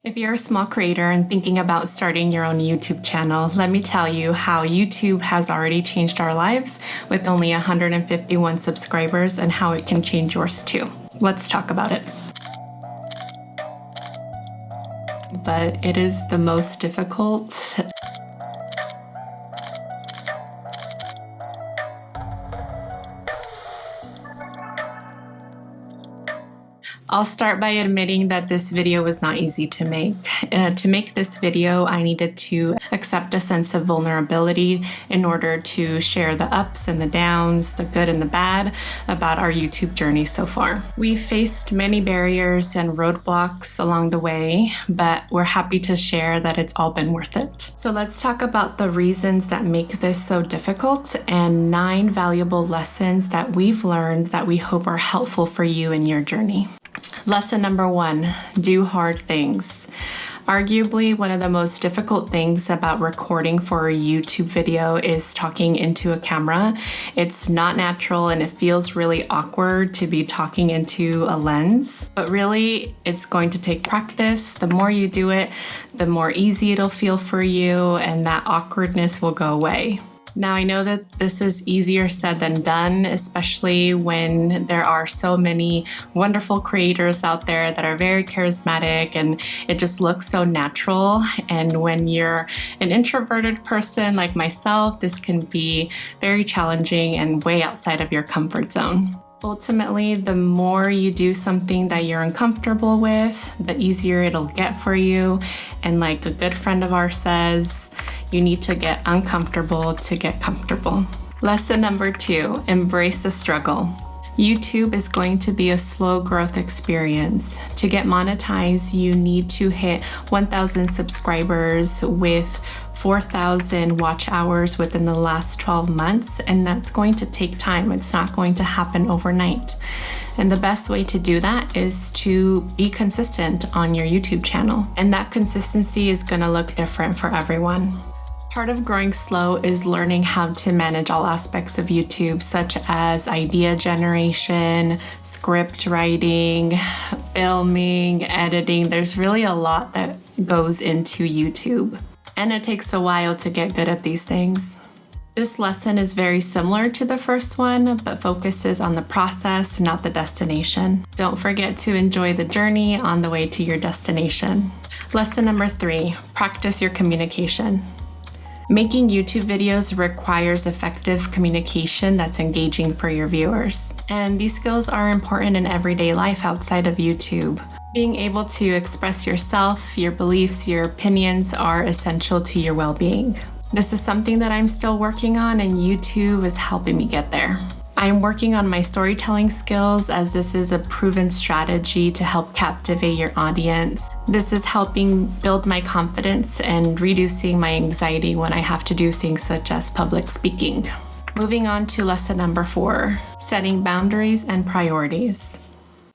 If you're a small creator and thinking about starting your own YouTube channel, let me tell you how YouTube has already changed our lives with only 151 subscribers and how it can change yours too. Let's talk about it. But it is the most difficult. I'll start by admitting that this video was not easy to make. To make this video, I needed to accept a sense of vulnerability in order to share the ups and the downs, the good and the bad about our YouTube journey so far. We've faced many barriers and roadblocks along the way, but we're happy to share that it's all been worth it. So let's talk about the reasons that make this so difficult and 9 valuable lessons that we've learned that we hope are helpful for you in your journey. Lesson number 1, do hard things. Arguably, one of the most difficult things about recording for a YouTube video is talking into a camera. It's not natural and it feels really awkward to be talking into a lens, but really it's going to take practice. The more you do it, the more easy it'll feel for you and that awkwardness will go away. Now, I know that this is easier said than done, especially when there are so many wonderful creators out there that are very charismatic and it just looks so natural. And when you're an introverted person like myself, this can be very challenging and way outside of your comfort zone. Ultimately, the more you do something that you're uncomfortable with, the easier it'll get for you. And like a good friend of ours says, you need to get uncomfortable to get comfortable. Lesson number 2, embrace the struggle. YouTube is going to be a slow growth experience. To get monetized, you need to hit 1,000 subscribers with 4,000 watch hours within the last 12 months, and that's going to take time. It's not going to happen overnight. And the best way to do that is to be consistent on your YouTube channel. And that consistency is going to look different for everyone. Part of growing slow is learning how to manage all aspects of YouTube, such as idea generation, script writing, filming, editing. There's really a lot that goes into YouTube, and it takes a while to get good at these things. This lesson is very similar to the first one, but focuses on the process, not the destination. Don't forget to enjoy the journey on the way to your destination. Lesson number 3, practice your communication. Making YouTube videos requires effective communication that's engaging for your viewers. And these skills are important in everyday life outside of YouTube. Being able to express yourself, your beliefs, your opinions are essential to your well-being. This is something that I'm still working on, and YouTube is helping me get there. I am working on my storytelling skills, as this is a proven strategy to help captivate your audience. This is helping build my confidence and reducing my anxiety when I have to do things such as public speaking. Moving on to lesson number 4, setting boundaries and priorities.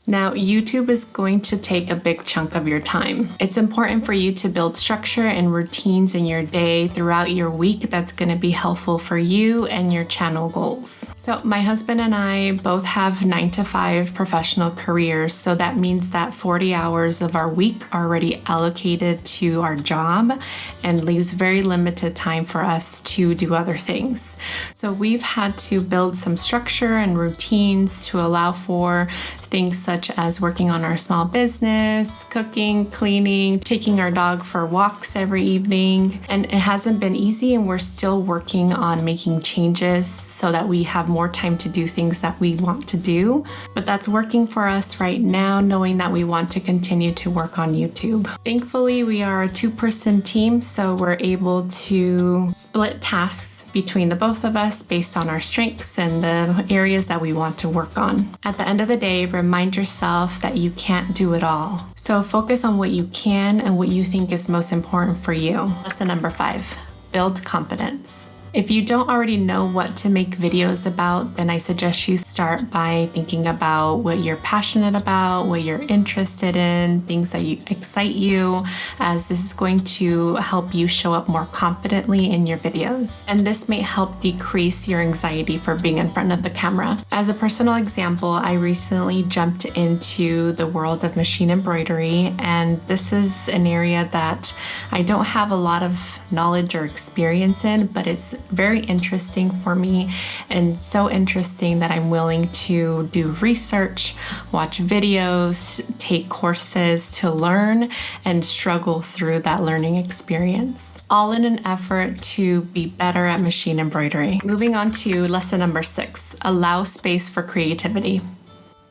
Now, YouTube is going to take a big chunk of your time. It's important for you to build structure and routines in your day throughout your week that's going to be helpful for you and your channel goals. So my husband and I both have 9-to-5 professional careers, so that means that 40 hours of our week are already allocated to our job and leaves very limited time for us to do other things. So we've had to build some structure and routines to allow for things such as working on our small business, cooking, cleaning, taking our dog for walks every evening. And it hasn't been easy, and we're still working on making changes so that we have more time to do things that we want to do. But that's working for us right now, knowing that we want to continue to work on YouTube. Thankfully, we are a 2-person team, so we're able to split tasks between the both of us based on our strengths and the areas that we want to work on. At the end of the day, remind yourself that you can't do it all. So focus on what you can and what you think is most important for you. Lesson number 5, build confidence. If you don't already know what to make videos about, then I suggest you start by thinking about what you're passionate about, what you're interested in, things that excite you, as this is going to help you show up more confidently in your videos. And this may help decrease your anxiety for being in front of the camera. As a personal example, I recently jumped into the world of machine embroidery, and this is an area that I don't have a lot of knowledge or experience in, but it's very interesting for me, and so interesting that I'm willing to do research, watch videos, take courses to learn and struggle through that learning experience, all in an effort to be better at machine embroidery. Moving on to lesson number 6, allow space for creativity.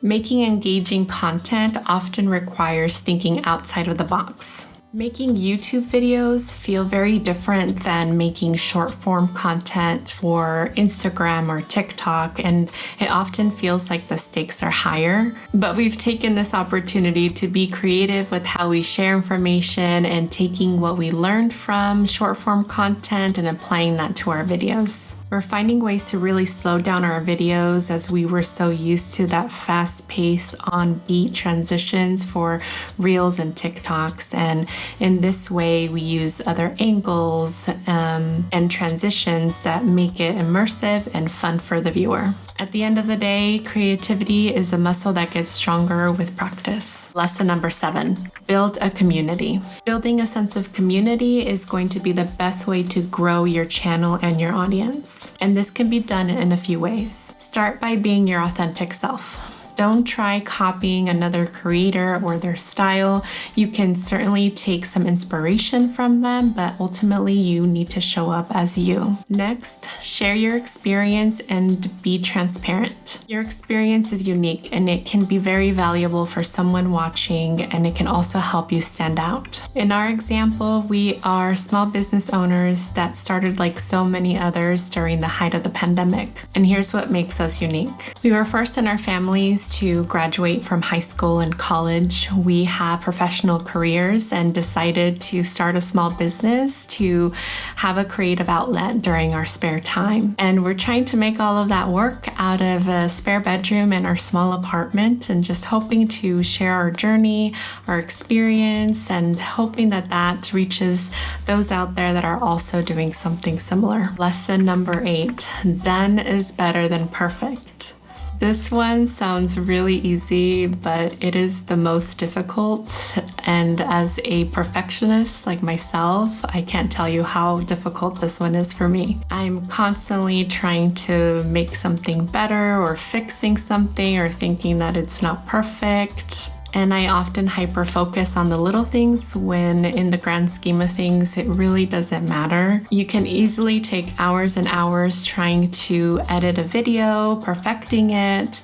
Making engaging content often requires thinking outside of the box. Making YouTube videos feel very different than making short form content for Instagram or TikTok, and it often feels like the stakes are higher. But we've taken this opportunity to be creative with how we share information and taking what we learned from short form content and applying that to our videos. We're finding ways to really slow down our videos as we were so used to that fast pace on beat transitions for Reels and TikToks. And in this way, we use other angles and transitions that make it immersive and fun for the viewer. At the end of the day, creativity is a muscle that gets stronger with practice. Lesson number 7, build a community. Building a sense of community is going to be the best way to grow your channel and your audience. And this can be done in a few ways. Start by being your authentic self. Don't try copying another creator or their style. You can certainly take some inspiration from them, but ultimately you need to show up as you. Next, share your experience and be transparent. Your experience is unique and it can be very valuable for someone watching, and it can also help you stand out. In our example, we are small business owners that started like so many others during the height of the pandemic. And here's what makes us unique. We were first in our families to graduate from high school and college. We have professional careers and decided to start a small business to have a creative outlet during our spare time. And we're trying to make all of that work out of a spare bedroom in our small apartment, and just hoping to share our journey, our experience, and hoping that that reaches those out there that are also doing something similar. Lesson number 8, done is better than perfect. This one sounds really easy, but it is the most difficult. And as a perfectionist like myself, I can't tell you how difficult this one is for me. I'm constantly trying to make something better or fixing something or thinking that it's not perfect. And I often hyper-focus on the little things when in the grand scheme of things, it really doesn't matter. You can easily take hours and hours trying to edit a video, perfecting it,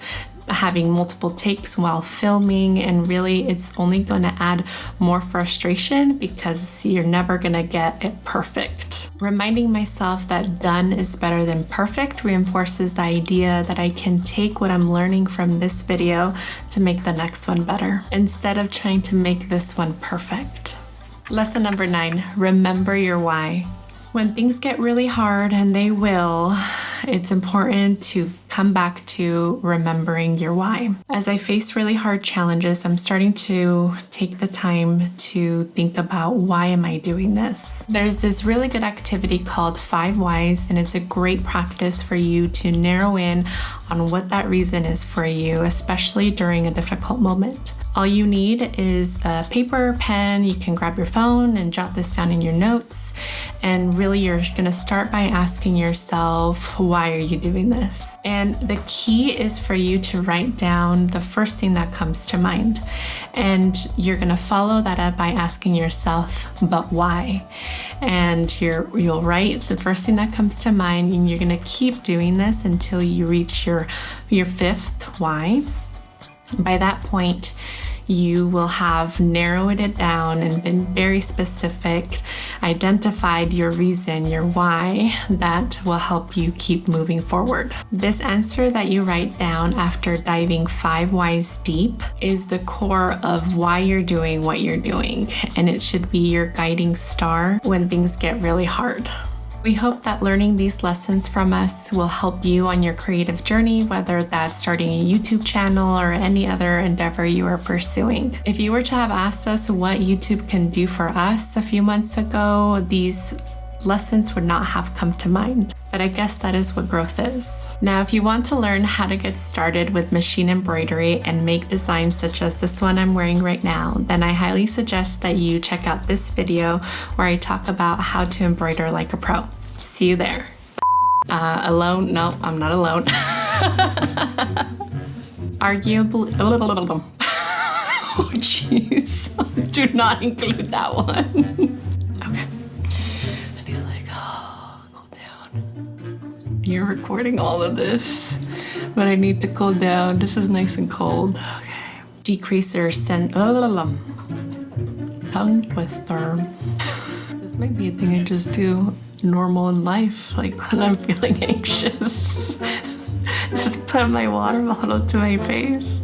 having multiple takes while filming, and really it's only going to add more frustration because you're never going to get it perfect. Reminding myself that done is better than perfect reinforces the idea that I can take what I'm learning from this video to make the next one better, instead of trying to make this one perfect. Lesson number 9, remember your why. When things get really hard, and they will, it's important to come back to remembering your why. As I face really hard challenges, I'm starting to take the time to think about, why am I doing this? There's this really good activity called 5 Whys, and it's a great practice for you to narrow in on what that reason is for you, especially during a difficult moment. All you need is a paper, pen. You can grab your phone and jot this down in your notes. And really, you're going to start by asking yourself, why are you doing this? And the key is for you to write down the first thing that comes to mind. And you're going to follow that up by asking yourself, but why? And you'll write the first thing that comes to mind, and you're going to keep doing this until you reach your 5th why. By that point, you will have narrowed it down and been very specific, identified your reason, your why, that will help you keep moving forward. This answer that you write down after diving 5 whys deep is the core of why you're doing what you're doing, and it should be your guiding star when things get really hard. We hope that learning these lessons from us will help you on your creative journey, whether that's starting a YouTube channel or any other endeavor you are pursuing. If you were to have asked us what YouTube can do for us a few months ago, these lessons would not have come to mind. But I guess that is what growth is. Now, if you want to learn how to get started with machine embroidery and make designs such as this one I'm wearing right now, then I highly suggest that you check out this video where I talk about how to embroider like a pro. See you there. Alone? No, I'm not alone. Arguably. Oh, jeez. Do not include that one. Okay. You're recording all of this, but I need to cool down. This is nice and cold. Okay. Decrease your tongue twister. This might be a thing I just do normal in life, like when I'm feeling anxious. Just put my water bottle to my face.